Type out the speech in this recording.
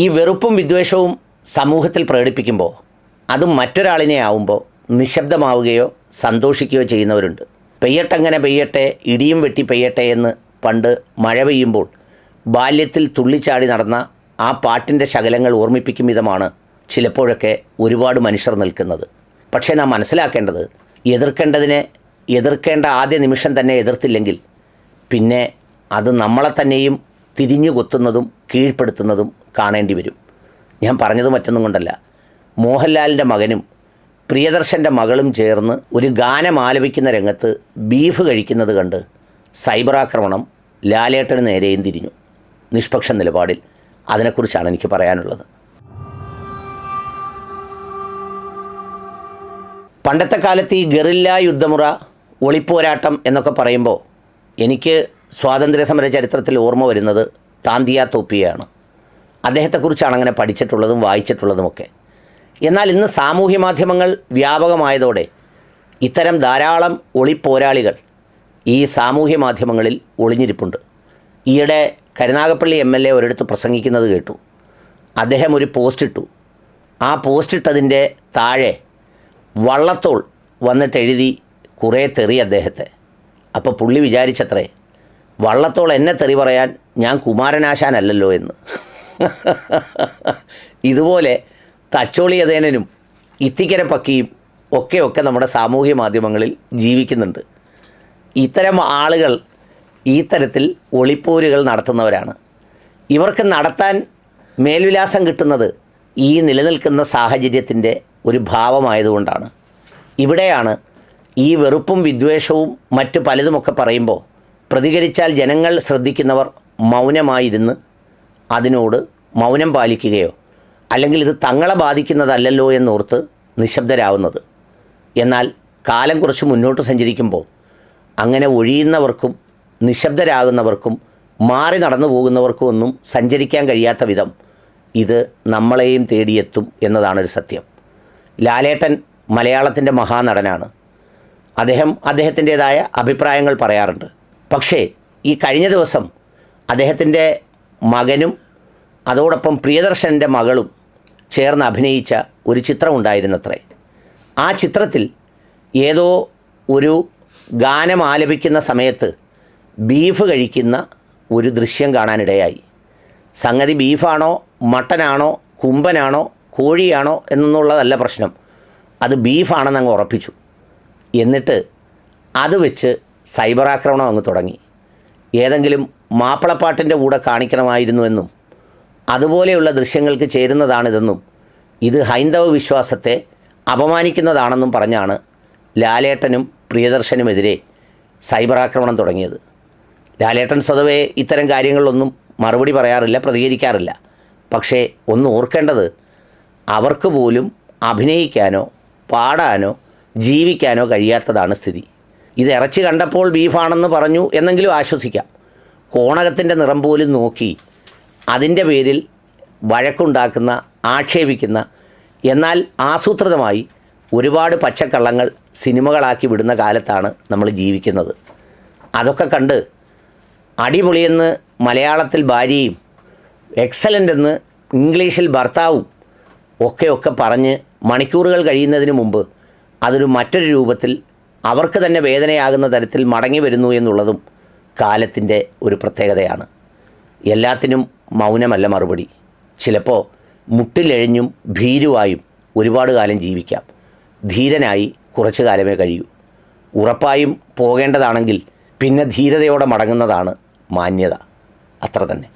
ഈ വെറുപ്പും വിദ്വേഷവും സമൂഹത്തിൽ പ്രകടിപ്പിക്കുമ്പോൾ അത് മറ്റൊരാളിനെ ആവുമ്പോൾ നിശബ്ദമാവുകയോ സന്തോഷിക്കുകയോ ചെയ്യുന്നവരുണ്ട്. പെയ്യട്ടങ്ങനെ പെയ്യട്ടെ, ഇടിയും വെട്ടി പെയ്യട്ടെ എന്ന് പണ്ട് മഴ പെയ്യുമ്പോൾ ബാല്യത്തിൽ തുള്ളിച്ചാടി നടന്ന ആ പാട്ടിൻ്റെ ശകലങ്ങൾ ഓർമ്മിപ്പിക്കും വിധമാണ് ചിലപ്പോഴൊക്കെ ഒരുപാട് മനുഷ്യർ നിൽക്കുന്നത്. പക്ഷേ നാം മനസ്സിലാക്കേണ്ടത്, എതിർക്കേണ്ടതിനെ എതിർക്കേണ്ട ആദ്യ നിമിഷം തന്നെ എതിർത്തില്ലെങ്കിൽ പിന്നെ അത് നമ്മളെ തന്നെയും തിരിഞ്ഞു കൊത്തുന്നതും കീഴ്പ്പെടുത്തുന്നതും കാണേണ്ടി വരും. ഞാൻ പറഞ്ഞത് മറ്റൊന്നും കൊണ്ടല്ല, മോഹൻലാലിൻ്റെ മകനും പ്രിയദർശൻ്റെ മകളും ചേർന്ന് ഒരു ഗാനം ആലപിക്കുന്ന രംഗത്ത് ബീഫ് കഴിക്കുന്നത് കണ്ട് സൈബർ ആക്രമണം ലാലേട്ടന് നേരെയും തിരിഞ്ഞു. നിഷ്പക്ഷ നിലപാടിൽ അതിനെക്കുറിച്ചാണ് എനിക്ക് പറയാനുള്ളത്. പണ്ടത്തെ കാലത്ത് ഈ ഗറില്ല യുദ്ധമുറ, ഒളിപ്പോരാട്ടം എന്നൊക്കെ പറയുമ്പോൾ എനിക്ക് സ്വാതന്ത്ര്യ സമര ചരിത്രത്തിൽ ഓർമ്മ വരുന്നത് താന്തിയ തോപ്പിയാണ്. അദ്ദേഹത്തെക്കുറിച്ചാണ് അങ്ങനെ പഠിച്ചിട്ടുള്ളതും വായിച്ചിട്ടുള്ളതുമൊക്കെ. എന്നാൽ ഇന്ന് സാമൂഹ്യ മാധ്യമങ്ങൾ വ്യാപകമായതോടെ ഇത്തരം ധാരാളം ഒളിപ്പോരാളികൾ ഈ സാമൂഹ്യ മാധ്യമങ്ങളിൽ ഒളിഞ്ഞിരിപ്പുണ്ട്. ഈയിടെ കരുനാഗപ്പള്ളി MLA ഒരിടത്ത് പ്രസംഗിക്കുന്നത് കേട്ടു. അദ്ദേഹം ഒരു പോസ്റ്റ് ഇട്ടു. ആ പോസ്റ്റ് ഇട്ടതിൻ്റെ താഴെ വള്ളത്തോൾ വന്നിട്ട് എഴുതി കുറേ തെറി അദ്ദേഹത്തെ. അപ്പോൾ പുള്ളി വിചാരിച്ചത്രേ, വള്ളത്തോൾ എന്നെ തെറി പറയാൻ ഞാൻ കുമാരനാശാനല്ലല്ലോ എന്ന്. ഇതുപോലെ തച്ചോളിയതേനും ഇത്തിക്കര പക്കിയും ഒക്കെ നമ്മുടെ സാമൂഹ്യ മാധ്യമങ്ങളിൽ ജീവിക്കുന്നുണ്ട്. ഇത്തരം ആളുകൾ ഈ തരത്തിൽ ഒളിപ്പോരുകൾ നടത്തുന്നവരാണ്. ഇവർക്ക് നടത്താൻ മേൽവിലാസം കിട്ടുന്നത് ഈ നിലനിൽക്കുന്ന സാഹചര്യത്തിൻ്റെ ഒരു ഭാവമായതുകൊണ്ടാണ്. ഇവിടെയാണ് ഈ വെറുപ്പും വിദ്വേഷവും മറ്റു പലതുമൊക്കെ പറയുമ്പോൾ പ്രതികരിച്ചാൽ ജനങ്ങൾ ശ്രദ്ധിക്കുന്നവർ മൗനമായിരുന്ന് അതിനോട് മൗനം പാലിക്കുകയോ അല്ലെങ്കിൽ ഇത് തങ്ങളെ ബാധിക്കുന്നതല്ലല്ലോ എന്നോർത്ത് നിശബ്ദരാവുന്നത്. എന്നാൽ കാലം കുറച്ച് മുന്നോട്ട് സഞ്ചരിക്കുമ്പോൾ അങ്ങനെ ഒഴിയുന്നവർക്കും നിശബ്ദരാകുന്നവർക്കും മാറി നടന്നു പോകുന്നവർക്കും ഒന്നും സഞ്ചരിക്കാൻ കഴിയാത്ത വിധം ഇത് നമ്മളെയും തേടിയെത്തും എന്നതാണൊരു സത്യം. ലാലേട്ടൻ മലയാളത്തിൻ്റെ മഹാനടനാണ്. അദ്ദേഹത്തിൻ്റേതായ അഭിപ്രായങ്ങൾ പറയാറുണ്ട്. പക്ഷേ ഈ കഴിഞ്ഞ ദിവസം അദ്ദേഹത്തിൻ്റെ മകനും അതോടൊപ്പം പ്രിയദർശൻ്റെ മകളും ചേർന്ന് അഭിനയിച്ച ഒരു ചിത്രമുണ്ടായിരുന്നത്രേ. ആ ചിത്രത്തിൽ ഏതോ ഒരു ഗാനം ആലപിക്കുന്ന സമയത്ത് ബീഫ് കഴിക്കുന്ന ഒരു ദൃശ്യം കാണാനിടയായി. സംഗതി ബീഫാണോ മട്ടനാണോ കുമ്പനാണോ കോഴിയാണോ എന്നുള്ളതല്ല പ്രശ്നം, അത് ബീഫാണെന്ന് അങ്ങ് ഉറപ്പിച്ചു. എന്നിട്ട് അത് വെച്ച് സൈബർ ആക്രമണം അങ്ങ് തുടങ്ങി. ഏതെങ്കിലും മാപ്പിളപ്പാട്ടിൻ്റെ കൂടെ കാണിക്കണമായിരുന്നുവെന്നും അതുപോലെയുള്ള ദൃശ്യങ്ങൾക്ക് ചേരുന്നതാണിതെന്നും ഇത് ഹൈന്ദവ വിശ്വാസത്തെ അപമാനിക്കുന്നതാണെന്നും പറഞ്ഞാണ് ലാലേട്ടനും പ്രിയദർശനുമെതിരെ സൈബർ ആക്രമണം തുടങ്ങിയത്. ലാലേട്ടൻ സ്വതവേ ഇത്തരം കാര്യങ്ങളിലൊന്നും മറുപടി പറയാറില്ല, പ്രതികരിക്കാറില്ല. പക്ഷേ ഒന്ന് ഓർക്കേണ്ടത്, അവർക്ക് പോലും അഭിനയിക്കാനോ പാടാനോ ജീവിക്കാനോ കഴിയാത്തതാണ് സ്ഥിതി. ഇത് ഇറച്ചി കണ്ടപ്പോൾ ബീഫാണെന്ന് പറഞ്ഞു എന്നെങ്കിലും ആശ്വസിക്കാം. കോണകത്തിൻ്റെ നിറം പോലും നോക്കി അതിൻ്റെ പേരിൽ വഴക്കുണ്ടാക്കുന്ന, ആക്ഷേപിക്കുന്ന, എന്നാൽ ആസൂത്രിതമായി ഒരുപാട് പച്ചക്കള്ളങ്ങൾ സിനിമകളാക്കി വിടുന്ന കാലത്താണ് നമ്മൾ ജീവിക്കുന്നത്. അതൊക്കെ കണ്ട് അടിപൊളിയെന്ന് മലയാളത്തിൽ ഭാര്യയും എക്സലൻ്റ് എന്ന് ഇംഗ്ലീഷിൽ ഭർത്താവും ഒക്കെ പറഞ്ഞ് മണിക്കൂറുകൾ കഴിയുന്നതിന് മുമ്പ് അതൊരു മറ്റൊരു രൂപത്തിൽ അവർക്ക് തന്നെ വേദനയാകുന്ന തരത്തിൽ മടങ്ങി വരുന്നു എന്നുള്ളതും കാലത്തിൻ്റെ ഒരു പ്രത്യേകതയാണ്. എല്ലാത്തിനും മൗനമല്ല മറുപടി. ചിലപ്പോൾ മുട്ടിലെഴിഞ്ഞും ഭീരുവായും ഒരുപാട് കാലം ജീവിക്കാം. ധീരനായി കുറച്ചു കാലമേ കഴിയൂ. ഉറപ്പായും പോകേണ്ടതാണെങ്കിൽ പിന്നെ ധീരതയോടെ മടങ്ങുന്നതാണ് മാന്യത. അത്ര തന്നെ.